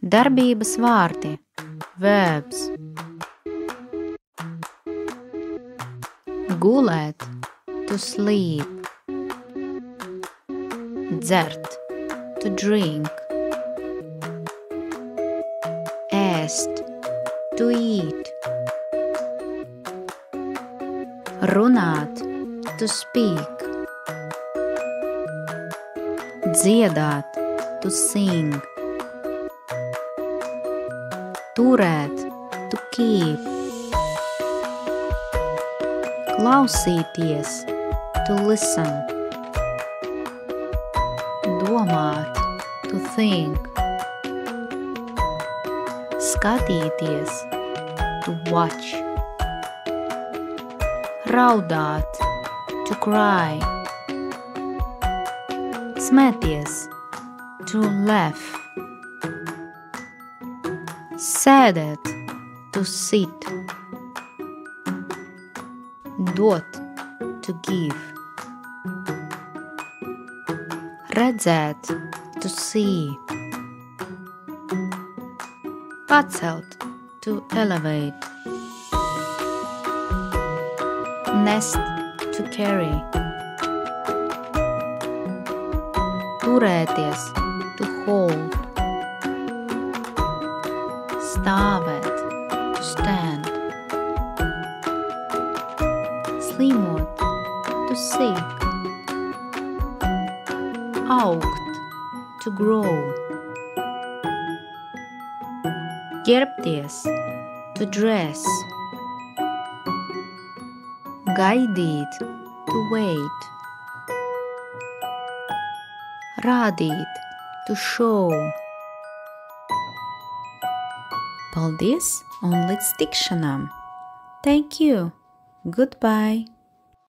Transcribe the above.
Darbības vārdi. Verbs. Gulēt. To sleep. Dzert. To drink. Ēst. To eat. Runāt. To speak. Dziedāt. To sing. Turēt. To keep. Klausīties. To listen. Domāt. To think. Skatīties. To watch. Raudāt. To cry. Smēties. To laugh. Sēdēt. To sit. Dot. To give. Redzēt. To see. Pacelt. To elevate. Nest. To carry. Turēties. To hold. Stāvēt. To stand. Slimot. To sick. Augt. To grow. Ģērbties. To dress. Gaidīt. To wait. Rādīt. To show. Paldies un līdz tikšanām! Thank you! Goodbye!